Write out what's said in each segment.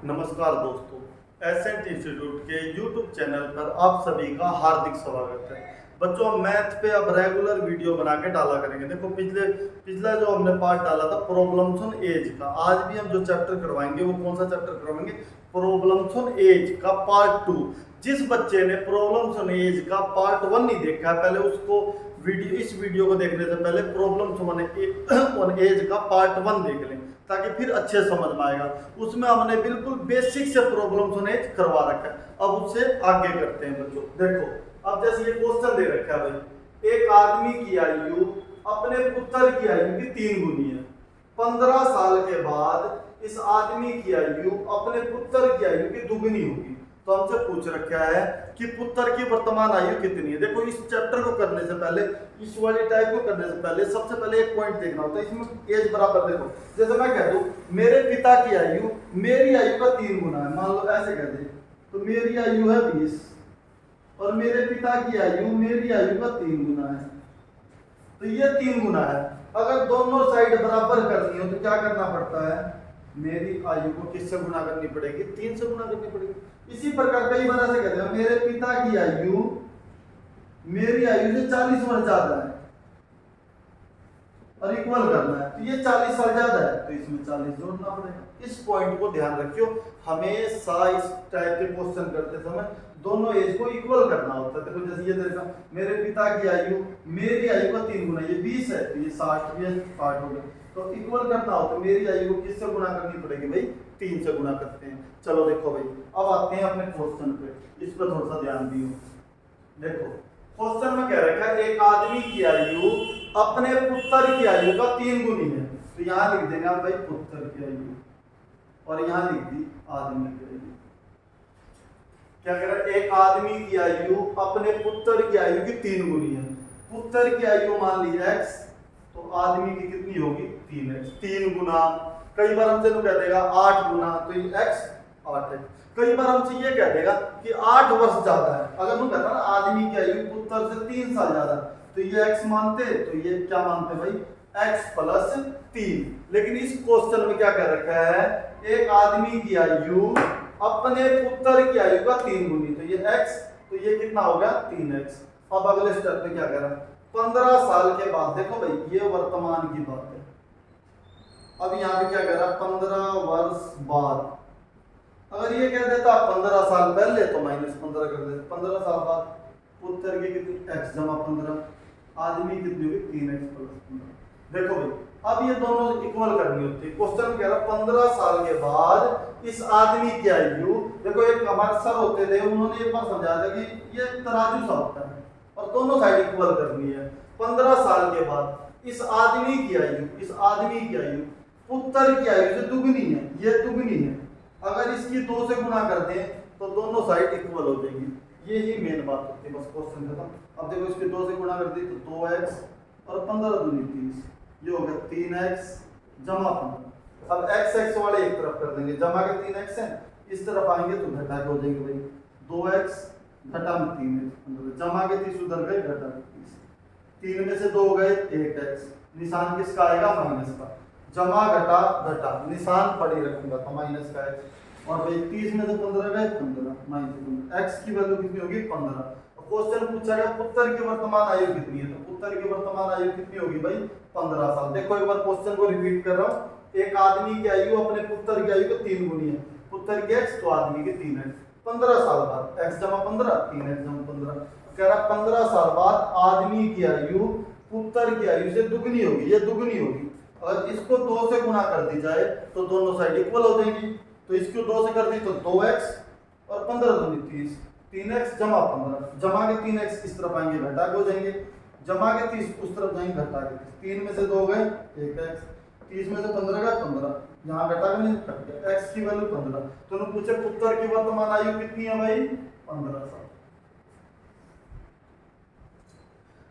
नमस्कार दोस्तों, accent institute के यूट्यूब चैनल पर आप सभी का हार्दिक स्वागत है। बच्चों, हम मैथ पे अब रेगुलर वीडियो बना के डाला करेंगे। देखो पिछला जो हमने पार्ट डाला था प्रॉब्लम्स ऑन एज का, आज भी हम जो चैप्टर करवाएंगे वो कौन सा चैप्टर करवाएंगे? प्रॉब्लम्स ऑन एज का पार्ट 2। जिस बच्चे ने प्रॉब्लम्स ऑन एज का पार्ट 1 नहीं देखा है, पहले उसको इस वीडियो को देखने से पहले प्रॉब्लम्स ऑन एज का पार्ट 1 देख लें, ताकि फिर अच्छे समझ में आएगा। उसमें हमने बिल्कुल बेसिक से प्रॉब्लम्स ऑन एज करवा रखा है। अब उससे आगे करते हैं बच्चों। देखो, अब जैसे ये क्वेश्चन दे रखा है भाई, एक आदमी की आयु अपने पुत्र की आयु की 3 गुनी है। 15 साल के बाद इस आदमी की आयु अपने पुत्र की आयु की दुगनी होगी। तो हमसे पूछ रखा है कि पुत्र की वर्तमान आयु कितनी है। देखो, इस चैप्टर को करने से पहले, इस वाली टाइप को करने से पहले सबसे पहले एक पॉइंट देखना होता है। इसमें एज बराबर देखो, जैसे मैं कह दूं मेरे पिता की आयु मेरी आयु का 3 गुना है, मान लो ऐसे कह दे, तो मेरी आयु है 20 और मेरे पिता की आयु मेरी आयु का 3 गुना है, तो ये 3 गुना है। अगर दोनों साइड बराबर करनी हो तो क्या करना पड़ता है? मेरी आयु को किससे गुना करनी पड़ेगी? 3 से गुना करनी पड़ेगी। इसी प्रकार कई बार ऐसे कहते हैं मेरे पिता की आयु मेरी आयु से 40 वर्ष ज्यादा है और इक्वल करना है, तो ये 40 साल ज्यादा है, तो इसमें 40 जोड़ना पड़ेगा। इस पॉइंट को ध्यान रखियो, हमेशा इस टाइप के क्वेश्चन करते समय दोनों एज को इक्वल करना होता है। देखो, जैसे ये देखा मेरे पिता की आयु मेरी आयु का 3 गुना, ये 20 है, तो ये 60, ये 60 हो गया, तो इक्वल करना हो तो मेरी आयु को किससे गुना करनी पड़ेगी भाई? 3 से गुना करते हैं। चलो देखो भाई, अब आते हैं अपने क्वेश्चन पे, इस पर थोड़ा सा ध्यान दियो। देखो, क्वेश्चन में कह रखा है एक आदमी की आयु अपने पुत्र की आयु का 3 गुनी है, तो यहाँ लिख देंगे आप भाई पुत्र की आयु, और यहाँ लिख दी आदमी की आयु। क्या कह रहा है? एक आदमी की आयु अपने पुत्र की आयु की 3 गुनी है। पुत्र की आयु मान ली x, तो आदमी की कितनी होगी? 3x। 3 गुना, कई बार हमसे तो कह देगा 8 गुना, तो ये x 8 है। कई बार हमसे ये कह देगा कि 8 वर्ष ज्यादा है। अगर हम कहता ना आदमी की आयु पुत्र से 3 साल ज्यादा, तो ये x मानते, तो ये क्या मानते भाई? x plus 3। लेकिन इस क्वेश्चन में क्या कह रखा है? एक आदमी की आयु अपने पुत्र की आयु का 3 गुनी, तो ये x, तो ये कितना हो गया? 3x। अब अगले स्टेप पे क्या कह रहा है? 15 साल के बाद, देखो भाई ये वर्तमान की बात है। अब यहाँ पे क्या कह रहा है? 15 वर्ष बाद। अगर ये कह देता 15 साल पहले, तो -15 कर देते। 15 साल बाद पुत्र की कितनी? x जमा 15, आदमी कितनी होगी? 3x plus 15। देखो भाई, अब ये दोनों इक्वल करनी होती है। क्वेश्चन कह रहा 15 साल के बाद इस आदमी की आयु, देखो एक हमारे सर होते थे, उन्होंने एक बार समझाया था कि ये तराजू सा होता है और दोनों साइड इक्वल करनी है। 15 साल के बाद इस आदमी की आयु पुत्र की आयु से दुगनी है, ये दुगनी है। अगर इसकी 2 से गुना कर दें तो दोनों साइड इक्वल हो जाएंगी। ये ही मेन बात होती है, बस क्वेश्चन खत्म। अब देखो, इसके 2 से गुना कर दी तो 2x और 15 दूनी 30, ये हो गया 3x जमा 15। अब x वाले एक तरफ कर देंगे, जमा के 3x है, इस तरफ आएंगे तो घटा के हो जाएंगे भाई 2x घटा में 3x, जमा के 30 उधर गए, घटा के 30, 3 में से 2 गए 1x, निशान किसका आएगा? माइनस का। जमा घटा घटा, निशान पड़ी रखूंगा तो माइनस का x, और भाई 30 में से 15 गए 15, -15, x की वैल्यू कितनी होगी? 15। क्वेश्चन पूछा गया पुत्र की वर्तमान आयु कितनी है, तो पुत्र की वर्तमान आयु कितनी होगी भाई? 15 साल। देखो एक बार क्वेश्चन को रिपीट कर रहा हूँ, एक आदमी की आयु अपने पुत्र की आयु को 3 गुनी है, पुत्र की x तो आदमी की 3x। 15 साल बाद x जमा 15, 3x जमा 15, कह रहा 15 साल बाद आदमी की आयु पुत्र की आयु से दुगनी होगी, ये दुगनी होगी। अगर इसको 2 से गुना कर दी जाए तो दोनों साइड इक्वल हो जाएंगी, तो इसको 2 से कर दी तो 2x और 15 दूनी 30, 3x जमा 15, जमा के 3x इस तरफ आएंगे, घटा के हो जाएंगे, जमा के 30 उस तरफ जाएंगे, घटा के 3 में से 2 गए 1x, 30 में से 15 गए 15, यहाँ घटा के नहीं कट गया, x की वैल्यू 15। तो उन्होंने पूछे पुत्र की वर्तमान आयु कितनी है भाई? 15 साल।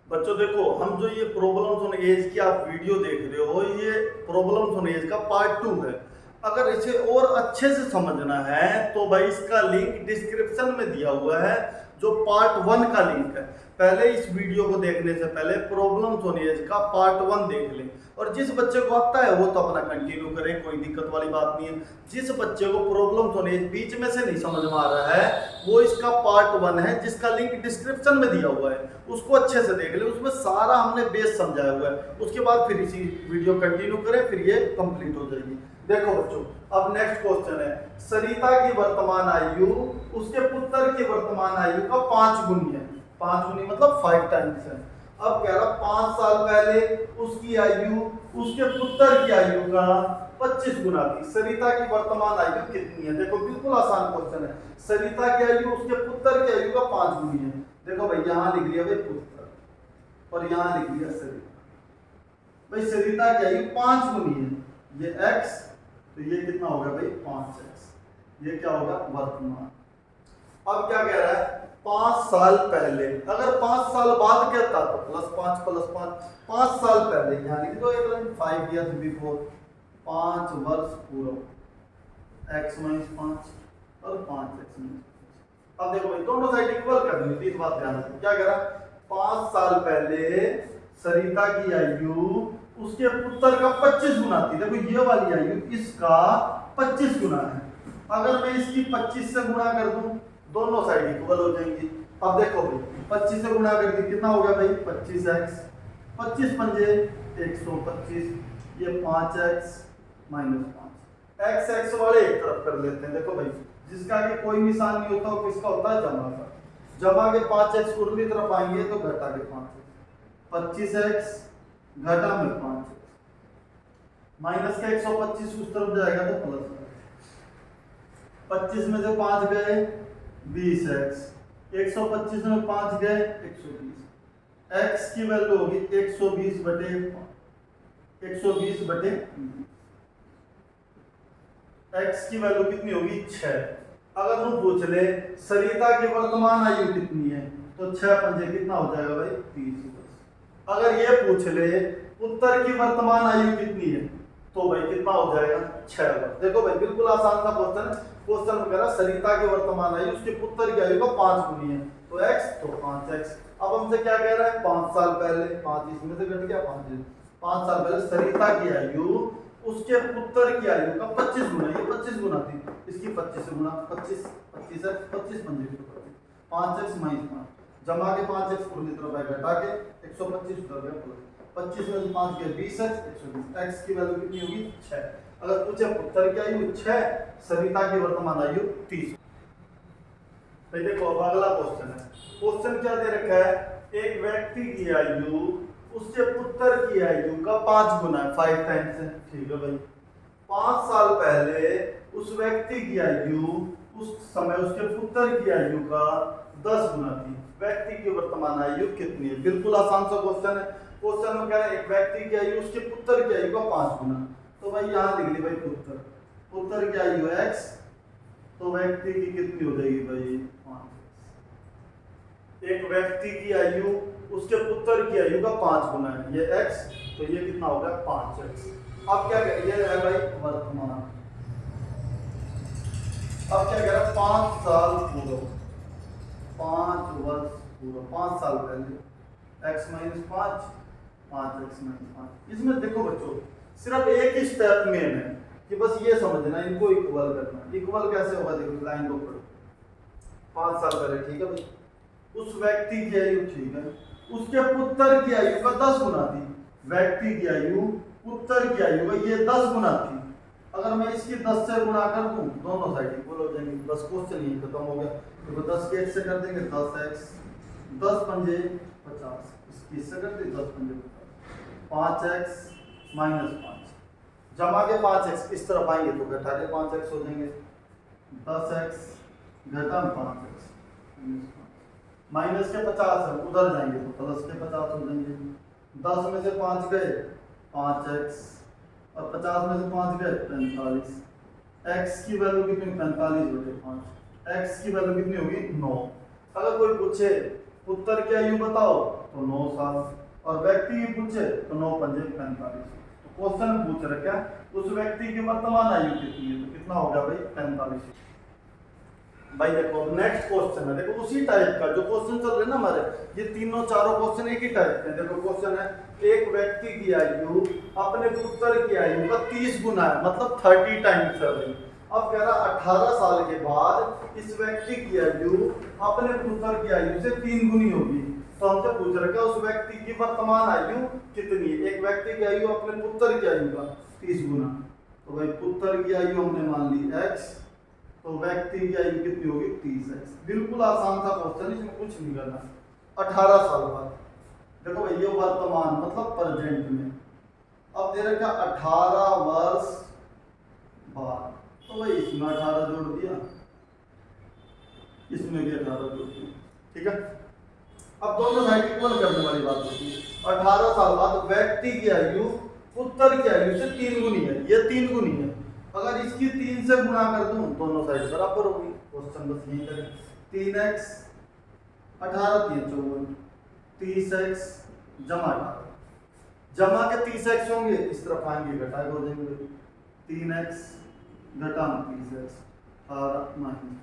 बच्चों देखो, हम जो ये प्रॉब्लम्स ऑन एज की आप वीडियो देख रहे हो, ये प्रॉब्लम्स ऑन एज का पार्ट 2 है। अगर इसे और अच्छे से समझना है तो भाई इसका लिंक डिस्क्रिप्शन में दिया हुआ है, जो पार्ट 1 का लिंक है। पहले इस वीडियो को देखने से पहले प्रॉब्लम्स ऑन एज का पार्ट 1 देख लें, और जिस बच्चे को आता है वो तो अपना कंटिन्यू करें, कोई दिक्कत वाली बात नहीं है। जिस बच्चे को प्रॉब्लम्स ऑन एज बीच में से नहीं समझ में आ रहा है, वो इसका पार्ट 1 है जिसका लिंक डिस्क्रिप्शन में दिया हुआ है, उसको अच्छे से देख ले, उसमें सारा हमने बेस समझाया हुआ है। उसके बाद फिर इसी वीडियो कंटिन्यू करें, फिर ये कंप्लीट हो जाएगी। देखो बच्चों, अब नेक्स्ट क्वेश्चन है, सरिता की वर्तमान आयु उसके पुत्र की वर्तमान आयु का 5 गुनी है। 5 गुनी मतलब 5 टाइम्स है। अब कह रहा 5 साल पहले उसकी आयु उसके पुत्र की आयु का 25 गुना थी। सरिता की वर्तमान आयु कितनी है? देखो बिल्कुल आसान क्वेश्चन है। सरिता की आयु उसके पुत्र की आयु का 5 गुनी है। देखो भाई यहाँ लिख लिया भाई पुत्र और यहाँ लिख लिया सरिता। भाई सरिता की आयु 5 गुनी है, ये x, तो ये कितना होगा भाई 5x, ये क्या होगा वर्तमान। अब क्या कह रहा है 5 साल पहले, अगर 5 साल बाद कहता तो +5 +5, 5 साल पहले यहाँ लिख दो एक लाइन, 5 years before, 5 वर्ष पूर्व, x - 5 और 5x - 5। अब देखो भाई दोनों साइड इक्वल करनी थी, इस बात ध्यान रखो। क्या कह रहा 5 साल पहले सरिता की आयु उसके पुत्र का 25 गुना थी। देखो ये वाली आयु इसका 25 गुना है। अगर मैं इसकी 25 से गुणा कर दूं, दोनों साइड इक्वल हो जाएंगी। अब देखो भाई 25 से गुणा कर दी, कितना हो गया भाई 25x, 25 पंजे 125, ये 5x - 5। x वाले एक तरफ कर लेते हैं। देखो भाई जिसका आगे कोई निशान नहीं होता वो किसका होता है? जमा का। जमा के 5x उर्ली तरफ आएंगे तो घटा के 5x, 25x घटा में 5x, माइनस का 125 उस तरफ जाएगा तो प्लस, 25 में से 5 गए 20x, 125 में 5 गए 120, x की वैल्यू होगी 120 बटे x की वैल्यू कितनी होगी 6। अगर तुम पूछ ले सरिता की वर्तमान आयु कितनी है, तो 6 पंजे कितना हो जाएगा भाई 30। अगर ये पूछ ले पुत्र की वर्तमान आयु कितनी है, तो भाई कितना हो जाएगा 6 वर्ष। देखो भाई बिल्कुल आसान सा क्वेश्चन है। क्वेश्चन में कह रहा सरिता की वर्तमान आयु उसके पुत्र की आयु का 5 गुनी है, तो x तो 5x। अब हमसे क्या कह रहा है 5 साल पहले, 5 इसमें से घट गया 5 साल पहले सरिता की आयु उसके पुत्र की आयु का 25 गुना, ये 25 गुना थी, इसकी 25 गुना 25 25 पंजे 5x - 5, जमा के 5x पूरी तरफ घटा के 125 उधर गया प्लस, 25 में 5 के 20x, 120, x की वैल्यू कितनी होगी 6। अगर पूछे पुत्र की आयु 6, सरिता की वर्तमान आयु 30। तो देखो अब अगला क्वेश्चन है। क्वेश्चन क्या दे रखा है, एक व्यक्ति की आयु उसके पुत्र की आयु का 5 गुना है, 5 टाइम्स है। ठीक है भाई 5 साल पहले उस व्यक्ति की आयु उस समय उसके पुत्र की आयु का 10 गुना थी। व्यक्ति की वर्तमान आयु कितनी है? बिल्कुल आसान सा क्वेश्चन है। क्वेश्चन में कह रहे हैं एक व्यक्ति की आयु उसके पुत्र की आयु का 5 गुना, तो भाई यहाँ लिख ली भाई पुत्र की आयु x, तो व्यक्ति की कितनी हो जाएगी भाई 5। एक व्यक्ति की आयु उसके पुत्र की आयु का 5 गुना है, ये x, तो ये कितना होगा 5x। अब क्या ये है भाई वर्तमान। अब क्या कह रहा है 5 साल पूर्व, 5 वर्ष पूर्व, 5 साल पहले, x - 5, 5x - 5। इसमें देखो बच्चों सिर्फ एक ही स्टेप में है कि बस ये समझना इनको इक्वल करना। इक्वल कैसे होगा? देखो लाइन को पढ़ो, 5 साल पहले, ठीक है भाई, उस व्यक्ति की आयु, ठीक है, उसके पुत्र की आयु का 10 गुना थी। व्यक्ति की आयु पुत्र की आयु का ये 10 गुना थी। अगर मैं इसकी 10 से गुणा कर दूं, दोनों साइड इक्वल हो जाएंगे, बस क्वेश्चन यही खत्म हो गया। तो 10 के 1 से कर देंगे 10x, 10 पंजे 50, इसकी इससे कर दी 10 पंजे 50, 5x - 5, जमा के 5x इस तरफ आएंगे तो घटा के 5x हो जाएंगे, 10x घटा 5x माइनस के 50 है, उधर जाएंगे तो प्लस के 50 हो जाएंगे। 10 में से 5 गए 5x और 50 में से 5 गए 45। x की वैल्यू कितनी 45/5, x की वैल्यू कितनी होगी 9। अगर कोई पूछे पुत्र की आयु बताओ तो 9 साल, और व्यक्ति की पूछे तो 9 पंजे 45। तो क्वेश्चन पूछ रखा उस व्यक्ति की वर्तमान आयु कितनी है, तो कितना होगा भाई 45। भाई देखो नेक्स्ट क्वेश्चन है, देखो उसी टाइप का जो क्वेश्चन चल रहे हैं ना हमारे, ये तीनों चारों क्वेश्चन एक ही टाइप के हैं। देखो क्वेश्चन है, एक व्यक्ति की आयु अपने पुत्र की आयु का 30 गुना है, मतलब 30 टाइम्स है भाई। अब कह रहा 18 साल के बाद इस व्यक्ति की आयु अपने पुत्र की आयु से 3 गुनी होगी। तो हमसे पूछ रखा उस व्यक्ति की वर्तमान आयु कितनी है। एक व्यक्ति की आयु अपने पुत्र की आयु का 30 गुना, तो भाई पुत्र की आयु हमने मान ली x, तो व्यक्ति की आयु कितनी होगी 30x। बिल्कुल आसान सा क्वेश्चन, इसमें कुछ नहीं करना। 18 साल बाद, देखो भाई ये वर्तमान मतलब प्रेजेंट में, अब दे रखा 18 वर्ष बाद, तो भाई इसमें 18 जोड़ दिया, इसमें भी 18 जोड़ दिया, ठीक है। अब दोनों साइड इक्वल करने वाली बात होती है। 18 साल बाद व्यक्ति की आयु पुत्र की आयु से 3 गुनी है, ये 3 गुनी है। अगर इसकी 3 से गुणा कर दूं दोनों साइड बराबर होगी। क्वेश्चन बस यही करें, 3x 18 3 54, 30x जमा 18, जमा के 30x होंगे, इस तरफ आएंगे घटाए हो जाएंगे, 3x घटा 30x 18 माइनस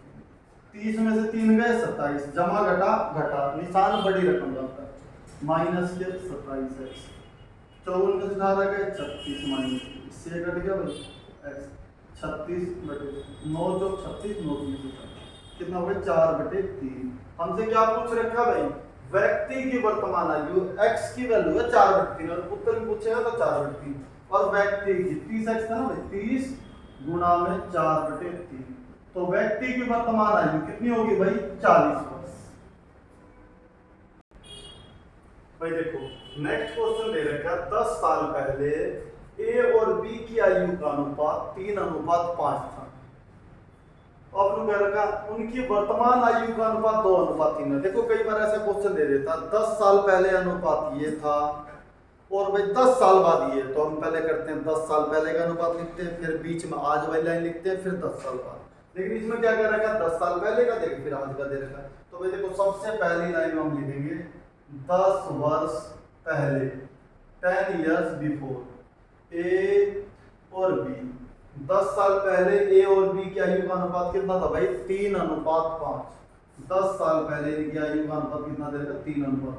30 में से 3 गए 27, जमा घटा घटा, निशान बड़ी रकम जाता है, माइनस के 27x, 54 में से 18 गए 36 माइनस, इससे घट गया भाई x, 36 बटे 9 जो 36, 9 कितना हो गया 4/3। हमसे क्या पूछ रखा भाई, व्यक्ति की वर्तमान आयु x की वैल्यू है 4/3, और पुत्र की पूछेगा तो 4/3, और व्यक्ति की 30x था ना भाई, 30 गुणा में 4/3, तो व्यक्ति की वर्तमान आयु कितनी होगी भाई 40 वर्ष। भाई देखो नेक्स्ट क्वेश्चन दे रखा है 10 साल पहले ए और बी की आयु का अनुपात 3:5 था। अब कह रखा उनकी वर्तमान आयु का अनुपात 2:3 है। देखो कई बार ऐसा क्वेश्चन दे देता 10 साल पहले अनुपात ये था और भाई 10 साल बाद ये, तो हम पहले करते हैं 10 साल पहले का अनुपात लिखते हैं, फिर बीच में आज वाली लाइन लिखते हैं, फिर 10 साल बाद। लेकिन इसमें क्या कह रखा है 10 साल पहले का देख फिर आज का दे रखा है, तो भाई देखो सबसे पहली लाइन में हम लिखेंगे 10 वर्ष पहले, 10 years बिफोर ए और बी। 10 साल पहले ए और बी की आयु का अनुपात कितना था भाई 3:5। 10 साल पहले इनकी आयु का अनुपात कितना दे रखा 3:5।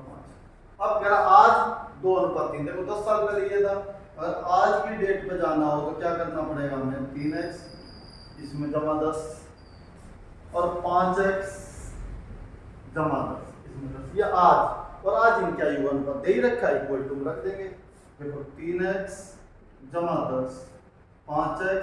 अब कह रहा आज 2:3, देखो 10 साल पहले ये था, अगर आज की डेट पे जाना हो तो क्या करना पड़ेगा हमें 3x इसमें जमा 10 और 5x जमा 10 इसमें 10, ये आज, और आज इनकी आयु अनुपात दे ही रखा है इक्वल टू रख देंगे। देखो 3x जमा 10 5x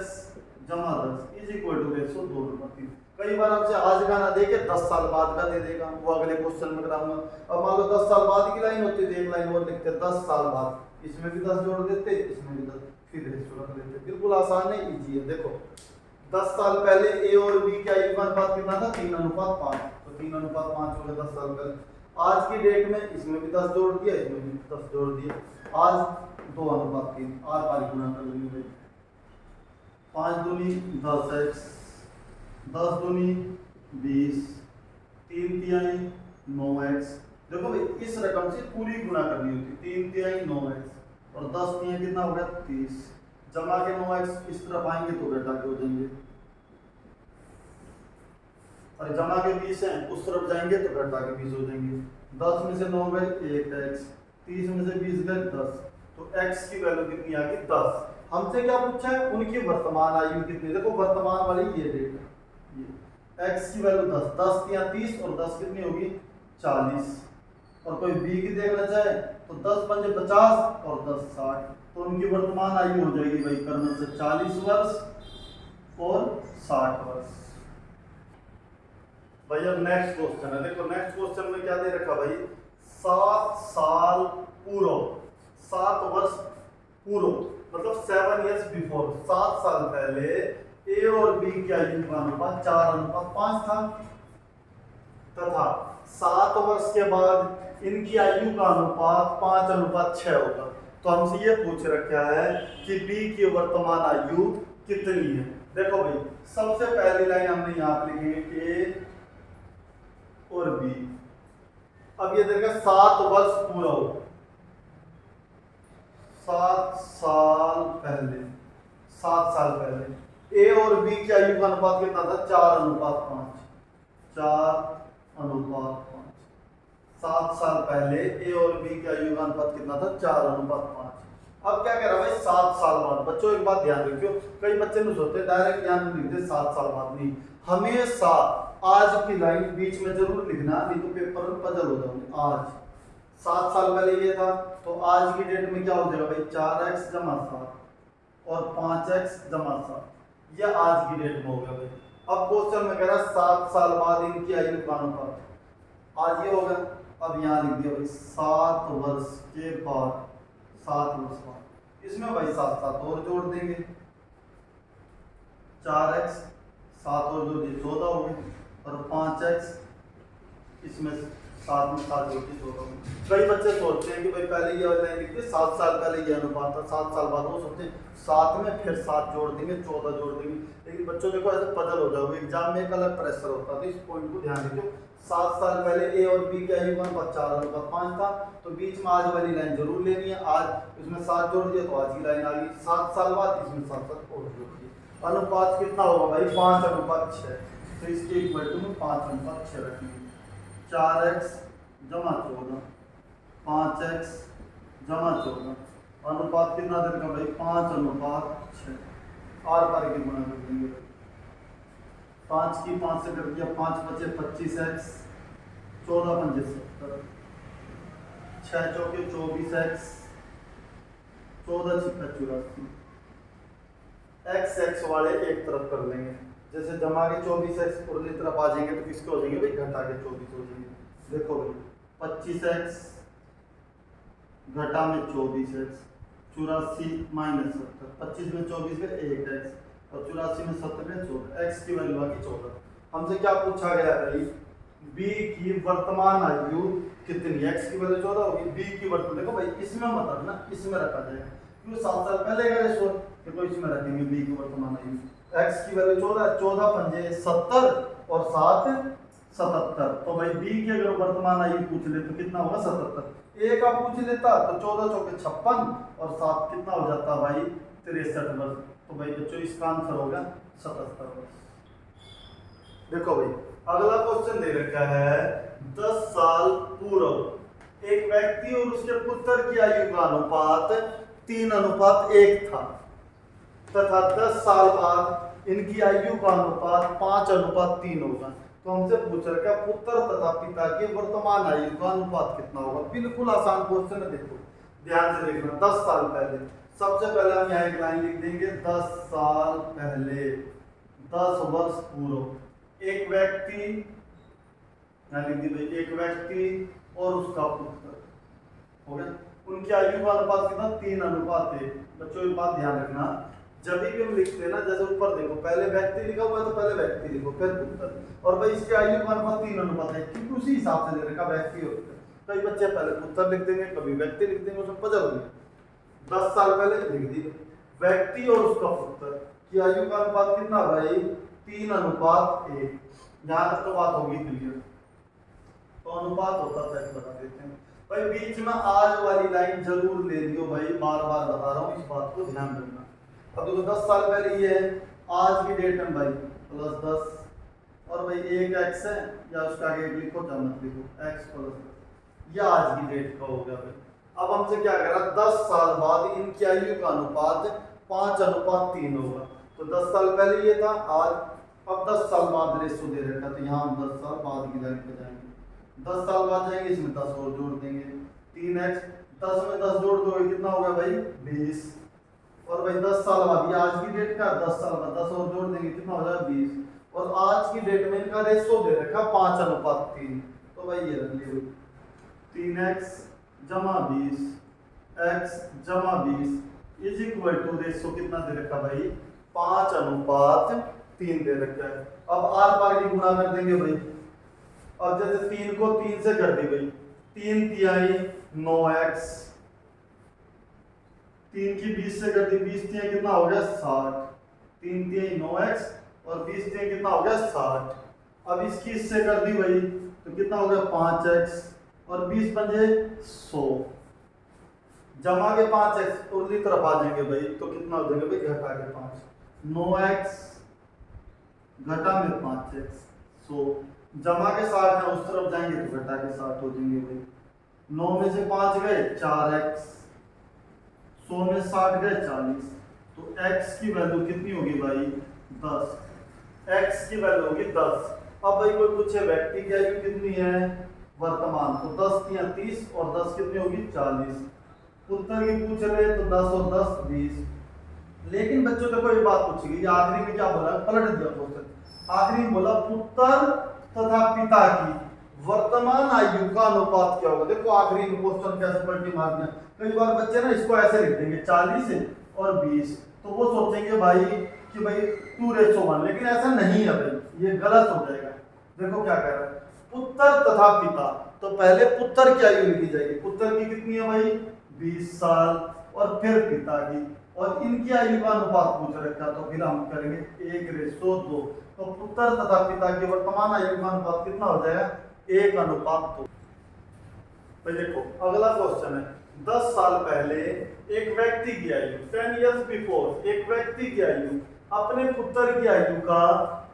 जमा 10 इज इक्वल टू 2:3। कई बार आपसे आज का ना देके 10 साल बाद का दे देगा, वो अगले क्वेश्चन में कराऊंगा। अब मान लो 10 साल बाद की लाइन होती है, एक लाइन और लिखते 10 साल बाद, इसमें भी 10 जोड़ देते, इसमें भी 10, फिर रेशो रख देते। बिल्कुल आसान है, इजी है। देखो 10 साल पहले ए और बी का आयु का अनुपात कितना था 3:5, तो 3:5 हो गया 10 साल पहले। आज की डेट में इसमें भी 10 जोड़ दिया, इसमें भी 10 जोड़ दिया, आज 2:3, आज बारी गुना कर लेंगे। 5 दूनी 10x, 10 दूनी 20, 3 तिहाई 9x। देखो भाई इस रकम से पूरी गुना करनी होती, 3 तिहाई 9x और 10 तिहाई कितना हो गया 30, जमा के 9x इस तरफ आएंगे तो घटा के हो जाएंगे, और जमा के 20 हैं उस तरफ जाएंगे तो घटा के 20 हो जाएंगे। 10 में से 9 गए 1x, 30 में से 20 गए 10, तो x की वैल्यू कितनी आ गई 10। हमसे क्या पूछा है उनकी वर्तमान आयु कितनी, देखो वर्तमान वाली ये डेट है, ये x की वैल्यू 10, 10 या 30 और 10 कितनी होगी 40, और कोई b की देखना चाहे तो 10 पंजे 50 और 10 60, तो उनकी वर्तमान आयु हो जाएगी भाई कर्म से 40 वर्ष और 60 वर्ष। भाई अब नेक्स्ट क्वेश्चन है, देखो नेक्स्ट क्वेश्चन में क्या दे रखा भाई 7 साल पूर्व, 7 वर्ष पूर्व मतलब 7 years बिफोर, 7 साल पहले ए और बी की आयु का अनुपात 4:5 था, तथा 7 वर्ष के बाद इनकी आयु का अनुपात 5:6 होगा। तो हमसे ये पूछ रखा है कि बी की वर्तमान आयु कितनी है। देखो भाई सबसे पहली लाइन हमने यहाँ पे लिखेंगे ए और बी। अब ये देखा 7 वर्ष पूरा हो, 7 साल पहले, 7 साल पहले ए और बी की आयु का अनुपात कितना था 4:5। 4:5। 7 साल पहले ए और बी का आयु का अनुपात कितना था? 4:5। अब क्या कह रहा है भाई? 7 साल बाद। बच्चों एक बात ध्यान रखियो, कई बच्चे नहीं सोचते डायरेक्ट ध्यान नहीं लिखते 7 साल बाद, नहीं, हमेशा आज की लाइन बीच में जरूर लिखना, नहीं तो पेपर में पजल हो जाओगे। आज 7 साल पहले ये था, तो आज की डेट में क्या हो जाएगा भाई? 4x + 7 और 5x + 7, यह आज की डेट में हो गया भाई। अब क्वेश्चन में कह रहा है 7 साल बाद इनकी आयु का अनुपात, आज ये होगा। अब यहाँ लिख दिया भाई 7 वर्ष के बाद, 7 वर्ष बाद। इसमें भाई 7 और जोड़ देंगे, 4x 7 और जोड़ दिए 14 हो गए, और 5x इसमें 7 में 7 जोड़ के 14 हो गए। कई बच्चे सोचते हैं कि भाई पहले ये वाला लिखते 7 साल पहले ये अनुपात था, 7 साल बाद वो सोचते हैं 7 में फिर 7 जोड़ देंगे 14 जोड़ देंगे, लेकिन बच्चों देखो ऐसे पजल हो जाओगे, एग्जाम में एक अलग प्रेशर होता है। तो इस पॉइंट को ध्यान रखियो, 7 साल पहले ए और बी का आयु का अनुपात 4:5 था, तो बीच में आज वाली लाइन जरूर लेनी है। आज इसमें 7 जोड़ दिया तो आज की लाइन आ गई। 7 साल बाद इसमें 7 और जोड़ दिए। अनुपात कितना होगा भाई? 5:6। तो इसके इक्वल टू में 5:6 रखेंगे। 4x + 14, 5x + 14, अनुपात कितना देगा भाई? 5:6। आर पार की गुणा कर देंगे, 5 की 5 से कर दिया, 5 बचे 25x, 14 पंजे 70, 6 चौके 24x, 14 छिक्का 84। x वाले एक तरफ कर लेंगे, जैसे जमा के 24x उर्ली तरफ आ जाएंगे तो किसके हो जाएंगे भाई? घटा के 24 हो जाएंगे। देखो भाई 25x घटा में 24x, 84 - 70, 25 में 24 में 1x, और 84 में 70 में 14, x की वैल्यू आ गई 14। हमसे क्या पूछा गया भाई? b की वर्तमान आयु कितनी? x की वैल्यू 14 होगी, b की वर्तमान, देखो भाई इसमें मत रखना, इसमें रखा जाएगा, क्योंकि 7 साल पहले का रेशो है, तो इसमें रखेंगे b की वर्तमान आयु। x की वैल्यू 14, 14 पंजे 70 और 7 77, तो भाई b की अगर वर्तमान आयु पूछ ले तो कितना होगा? 77। a का पूछ लेता तो 14 चौके 56 और 7 कितना हो जाता भाई? 63 वर्ष। तो भाई बच्चों इसका आंसर होगा 77 वर्ष। देखो भाई अगला क्वेश्चन दे रखा है, 10 साल पूर्व एक व्यक्ति और उसके पुत्र की आयु का अनुपात 3:1 था, तथा 10 साल बाद इनकी आयु का अनुपात 5:3 होगा। तो हमसे पूछ रखा है पुत्र तथा पिता की वर्तमान आयु का अनुपात कितना होगा? बिल्कुल आसान क्वेश्चन है, देखो ध्यान से देखना। 10 साल पहले, सबसे पहले हम यहाँ एक लाइन लिख देंगे, 10 साल पहले, 10 वर्ष पूर्व एक व्यक्ति, यहाँ लिख दी भाई, एक व्यक्ति और उसका पुत्र, हो गया, उनकी आयु का अनुपात कितना? 3:1। बच्चों एक बात ध्यान रखना, जब भी हम लिखते हैं ना, जैसे ऊपर देखो पहले व्यक्ति लिखा हुआ है तो पहले व्यक्ति लिखो फिर पुत्र, और भाई इसकी आयु का अनुपात 3:1 है, क्योंकि उसी हिसाब से दे रखा व्यक्ति और पुत्र। कई बच्चे पहले पुत्र लिख देंगे, कभी व्यक्ति लिख देंगे, उसमें पजल होगी। 10 साल पहले लिख दी व्यक्ति और उसका पुत्र की आयु का अनुपात कितना भाई? 3:1। यहाँ तक तो बात होगी क्लियर। तो अनुपात होता है, बता देते हैं भाई, बीच में आज वाली लाइन जरूर ले लियो भाई, बार बार बता रहा हूँ, इस बात को ध्यान रखना। अब देखो 10 साल पहले ये है, आज की डेट में भाई +10, और भाई एक x है, या उसका आगे लिखो या मत लिखो, x + 10, यह आज की डेट का हो गया भाई। अब हमसे क्या कह रहा है? 10 साल बाद इनकी आयु का अनुपात 5:3 होगा। तो 10 साल पहले ये था, आज, अब 10 साल बाद रेशो दे रखा, तो यहाँ हम 10 साल बाद की लाइन पे जाएंगे, 10 साल बाद जाएंगे, इसमें 10 और जोड़ देंगे, 3x, 10 में 10 जोड़ दोगे कितना होगा भाई? 20, और भाई 10 साल बाद, ये आज की डेट का, 10 साल बाद 10 और जोड़ देंगे कितना हो जाएगा? 20, और आज की डेट में इनका रेशो दे रखा 5:3, तो भाई ये रख लियो 3x + 20 x + 20 is equal to ratio कितना दे रखा भाई? 5:3 दे रखा है। अब आर पार की गुणा कर देंगे भाई, अब जैसे 3 को 3 से कर दी भाई, 3 तिहाई 9x, 3 की 20 से कर दी, 20 तिहाई कितना हो गया? 60, 3 तिहाई 9x और 20 तिहाई कितना हो गया? 60। अब इसकी इससे कर दी भाई तो कितना हो गया? 5x, और 20 पंजे 100, जमा के 5x उर्ली तरफ आ जाएंगे भाई, तो कितना हो जाएगा भाई? घटा के 5, 9x घटा में 5x 100 जमा के 60 है, उस तरफ जाएंगे तो घटा के 60 हो जाएंगे भाई। 9 में से 5 गए 4x, 100 में 60 गए 40, तो x की वैल्यू कितनी होगी भाई 10, x की वैल्यू होगी 10। अब भाई कोई पूछे व्यक्ति की आयु कितनी है वर्तमान, तो 10 या 30 और 10 कितनी होगी 40। उत्तर की पूछ रहे तो 10 और 10 20। लेकिन बच्चों देखो ये बात पूछी गई, आखिरी में क्या बोला, पलट दिया क्वेश्चन, आखिरी में बोला पुत्र तथा पिता की वर्तमान आयु का अनुपात क्या होगा। देखो आखिरी में क्वेश्चन कैसे पलटी मार दिया। कई बार बच्चे ना इसको ऐसे लिख देंगे 40 और 20, तो वो सोचेंगे भाई कि भाई 2:1, लेकिन ऐसा नहीं है भाई, ये गलत हो जाएगा। देखो क्या कह रहा है, पुत्र तथा पिता, तो पहले पुत्र की आयु लिखी जाएगी, पुत्र की कितनी है भाई 20 साल, और फिर पिता की, और इनकी आयु का अनुपात पूछ रखा, तो फिर हम करेंगे 1:2। तो पुत्र तथा पिता की वर्तमान आयु का अनुपात कितना हो जाएगा 1:2। तो देखो अगला क्वेश्चन है, 10 साल पहले एक व्यक्ति की आयु 10 years बिफोर एक व्यक्ति की आयु अपने पुत्र की आयु का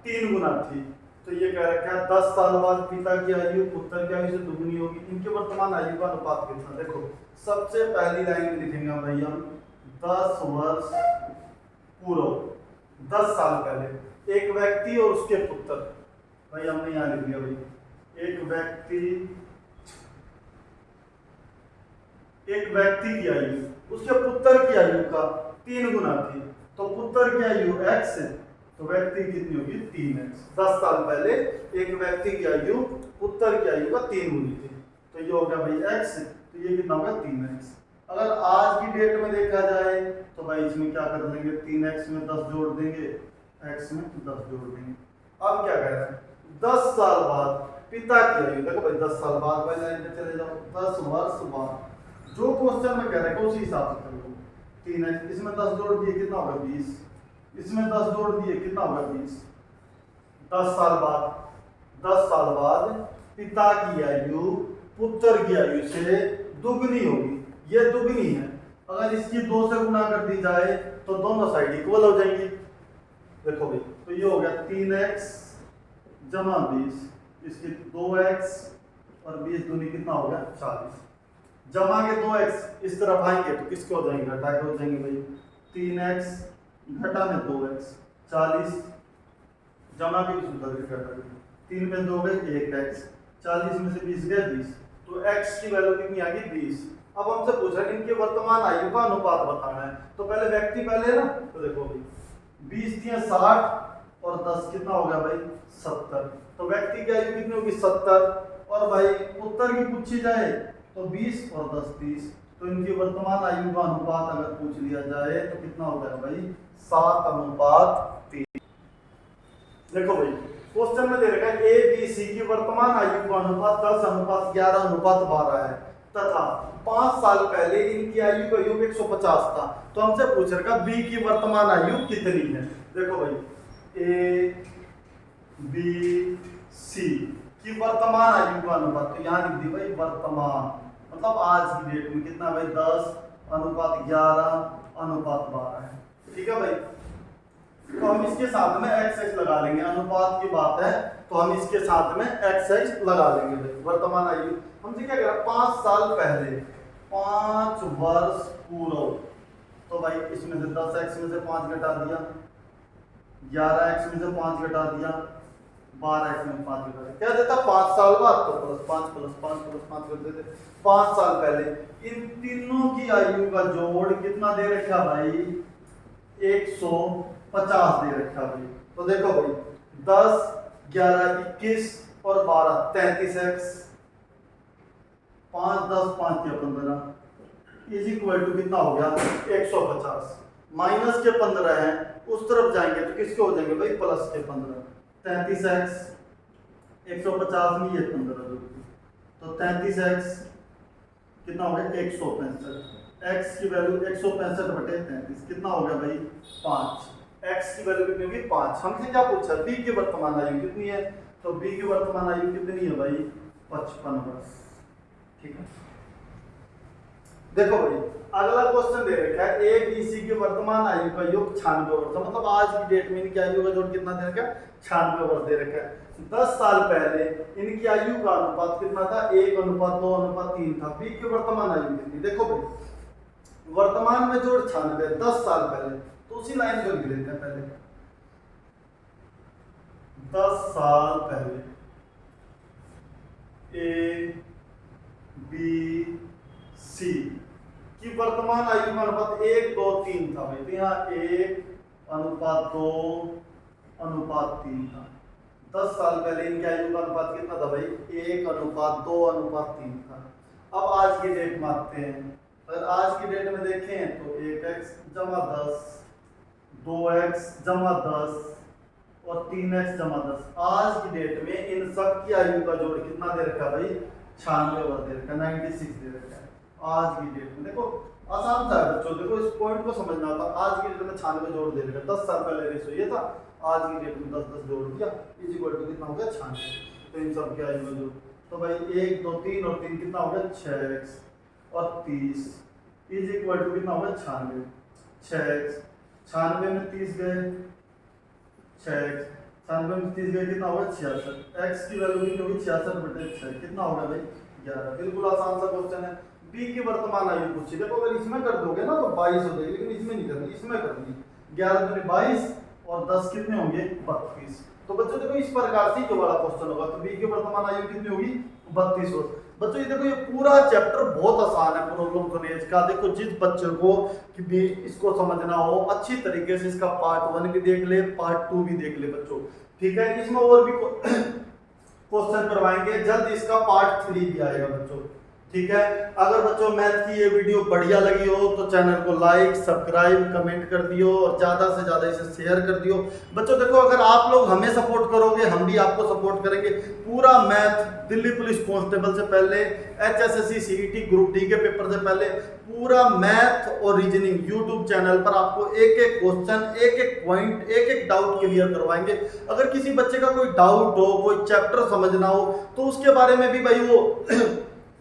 3 गुना थी। तो ये कह रखा है 10 साल बाद पिता की आयु पुत्र की आयु से दुगनी होगी, इनके वर्तमान आयु का अनुपात कितना। देखो सबसे पहली लाइन में लिखेंगे भाई हम 10 वर्ष पूर्व, 10 साल पहले एक व्यक्ति और उसके पुत्र, भाई हमने यहाँ लिख दिया भाई एक व्यक्ति की आयु उसके पुत्र की आयु का 3 गुना थी, तो पुत्र की आयु x है तो व्यक्ति कितनी होगी 3x। 10 साल पहले एक व्यक्ति की आयु पुत्र की आयु का 3 गुनी थी, तो ये हो गया भाई x, तो ये कितना होगा 3x। अगर आज की डेट में देखा जाए तो भाई इसमें क्या कर देंगे 3x में 10 जोड़ देंगे, x में 10 जोड़ देंगे। अब क्या कह रहे हैं 10 साल बाद पिता की आयु, देखो भाई 10 साल बाद भाई लाइन पे चले जाओ, 10 वर्ष बाद जो क्वेश्चन में कह रहे हैं उसी हिसाब से कर लो। 3x इसमें 10 जोड़ दिए कितना होगा 20, इसमें 10 जोड़ दिए कितना होगा 20। 10 साल बाद पिता की आयु पुत्र की आयु से दुगनी होगी, ये दुगनी है, अगर इसकी 2 से गुना कर दी जाए तो दोनों साइड इक्वल हो जाएंगी। देखो भाई तो ये हो गया 3x जमा 20, इसकी 2x और 20 दूनी कितना हो गया 40, जमा के 2x इस तरफ आएंगे तो किसके हो जाएंगे घटा के हो जाएंगे भाई 3x घटा में 2x 40, जमा के सुधर के घटा 3 में 2 गए 1x, 40 में से 20 गए 20, तो x की वैल्यू कितनी आ गई 20। अब हमसे पूछ रहा है इनके वर्तमान आयु का अनुपात बताना है, तो पहले व्यक्ति पहले ना, तो देखो भाई 20 थी 60 और 10 कितना हो गया भाई 70, तो व्यक्ति की आयु कितनी होगी 70, और भाई पुत्र की पूछी जाए तो 20 और 10 30, तो इनकी वर्तमान आयु का अनुपात अगर पूछ लिया जाए तो कितना हो गया भाई 7:3। देखो भाई क्वेश्चन में दे रखा है ए बी सी की वर्तमान आयु का अनुपात 10:11:12 है तथा 5 साल पहले इनकी आयु का योग 150 था, तो हमसे पूछ रखा बी की वर्तमान आयु कितनी है। देखो भाई ए बी सी की वर्तमान आयु का अनुपात, तो यहाँ लिख दी भाई वर्तमान, मतलब आज की डेट में कितना भाई 10:11:12 है, ठीक है भाई। तो हम इसके साथ में x लगा लेंगे, अनुपात की बात है तो हम इसके साथ में x लगा लेंगे भाई। वर्तमान आयु हमसे क्या कह रहा है 5 साल पहले 5 वर्ष पूर्व, तो भाई इसमें से 10x में से 5 घटा दिया, 11x में से 5 घटा दिया, 12x में 5 घटा दिया, क्या देता 5 साल बाद, तो +5 +5 +5 कर देते। 5 साल पहले इन तीनों की आयु का जोड़ कितना दे रखा भाई 150 दे रखा भाई। तो देखो भाई 10 11 21 और 12 33x, 5 10 5 के 15 इज इक्वल टू कितना हो गया 150, माइनस के 15 है उस तरफ जाएंगे तो किसके हो जाएंगे भाई प्लस के 15, 33x 150 में ये 15 तो 33x कितना हो गया 165, x की वैल्यू 165/33 कितना हो गया भाई 5, x की वैल्यू कितनी होगी 5। हमसे क्या पूछा b की वर्तमान आयु कितनी है, तो b की वर्तमान आयु कितनी है भाई 55 वर्ष, ठीक है। देखो भाई अगला क्वेश्चन दे रखा है ए बी सी की वर्तमान आयु का योग 96 वर्ष, मतलब आज की डेट में इनकी आयु का जोड़ कितना दे रखा है, 96 वर्ष दे रखा है। 10 साल पहले इनकी आयु का अनुपात कितना था, 1:2:3 था। बी की वर्तमान आयु कितनी, देखो भाई वर्तमान में जोड़ 96, 10 साल पहले, तो उसी लाइन को लिख लेते हैं पहले। 10 साल पहले ए बी सी की वर्तमान आयु का अनुपात 1:2:3 था भाई, तो यहाँ 1:2:3 था। 10 साल पहले इनकी आयु का अनुपात कितना था भाई, 1:2:3 था। अब आज की डेट मानते हैं, अगर आज की डेट में देखें तो 1x जमा 10, 2x जमा 10 और 3x जमा 10। आज की डेट में इन सब की आयु का जोड़ कितना दे रखा है भाई, 96 वर्ष दे रखा है, 96 दे रखा है। आज की डेट में देखो आसान था बच्चों, देखो इस पॉइंट को समझना था। आज की डेट में 96 जोड़ दे रखा है, 10 साल पहले रेशो ये था, आज की डेट में 10 जोड़ दिया, इज इक्वल टू कितना हो गया 96। तो इन सब की आयु का जोड़, तो भाई 1 2 3 और 3 कितना हो गया 6x और 30 इज इक्वल टू कितना हो गया 96। 6x 96 में 30 गए, 6x 96 में 30 गए, कितना होगा 66। x की वैल्यू कितनी होगी 66/6, कितना होगा भाई 11। बिल्कुल आसान सा क्वेश्चन है। b की वर्तमान आयु पूछी, देखो अगर इसमें कर दोगे ना तो 22 हो जाएगी, लेकिन इसमें नहीं करनी, इसमें करनी 11 दूनी 22 और 10 कितने होंगे 32। तो बच्चों देखो इस प्रकार से जो वाला क्वेश्चन होगा, तो b की वर्तमान आयु कितनी होगी 32 वर्ष। बच्चों ये देखो ये पूरा चैप्टर बहुत आसान है प्रॉब्लम सॉल्यूशन का। देखो जिस बच्चे को कि भी इसको समझना हो अच्छी तरीके से इसका पार्ट 1 भी देख ले, पार्ट 2 भी देख ले बच्चों, ठीक है। इसमें और भी क्वेश्चन करवाएंगे जल्द, इसका पार्ट 3 भी आएगा बच्चों, ठीक है। अगर बच्चों मैथ की ये वीडियो बढ़िया लगी हो तो चैनल को लाइक सब्सक्राइब कमेंट कर दियो और ज़्यादा से ज़्यादा इसे शेयर कर दियो। बच्चों देखो अगर आप लोग हमें सपोर्ट करोगे हम भी आपको सपोर्ट करेंगे। पूरा मैथ दिल्ली पुलिस कांस्टेबल से पहले, HSSC CET ग्रुप डी के पेपर से पहले पूरा मैथ और रीजनिंग यूट्यूब चैनल पर आपको एक एक क्वेश्चन, एक एक पॉइंट, एक एक डाउट क्लियर करवाएंगे। अगर किसी बच्चे का कोई डाउट हो, कोई चैप्टर समझना हो तो उसके बारे में भी भाई वो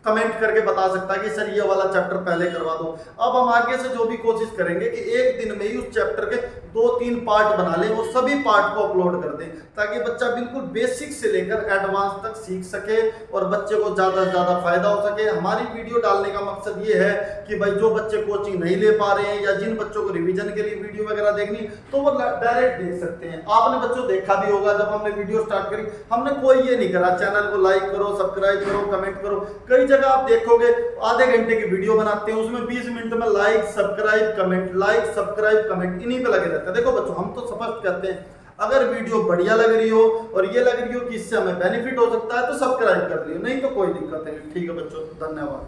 कमेंट करके बता सकता है कि सर ये वाला चैप्टर पहले करवा दो। अब हम आगे से जो भी कोशिश करेंगे कि एक दिन में ही उस चैप्टर के 2-3 पार्ट बना ले, वो सभी पार्ट को अपलोड कर दें ताकि बच्चा बिल्कुल बेसिक से लेकर एडवांस तक सीख सके और बच्चे को ज़्यादा से ज़्यादा फायदा हो सके। हमारी वीडियो डालने का मकसद ये है कि भाई जो बच्चे कोचिंग नहीं ले पा रहे हैं या जिन बच्चों को रिविजन के लिए वीडियो वगैरह देखनी तो वो डायरेक्ट देख सकते हैं। आपने बच्चों देखा भी होगा जब हमने वीडियो स्टार्ट करी हमने कोई ये नहीं करा चैनल को लाइक करो, सब्सक्राइब करो, कमेंट करो। कई जगह आप देखोगे आधे घंटे की वीडियो बनाते हैं उसमें 20 मिनट में लाइक सब्सक्राइब कमेंट इन्हीं पे लगे रहते हैं। देखो बच्चों हम तो स्पष्ट कहते हैं अगर वीडियो बढ़िया लग रही हो और ये लग रही हो कि इससे हमें बेनिफिट हो सकता है तो सब्सक्राइब कर लियो, नहीं तो कोई दिक्कत नहीं। ठीक है बच्चों, धन्यवाद।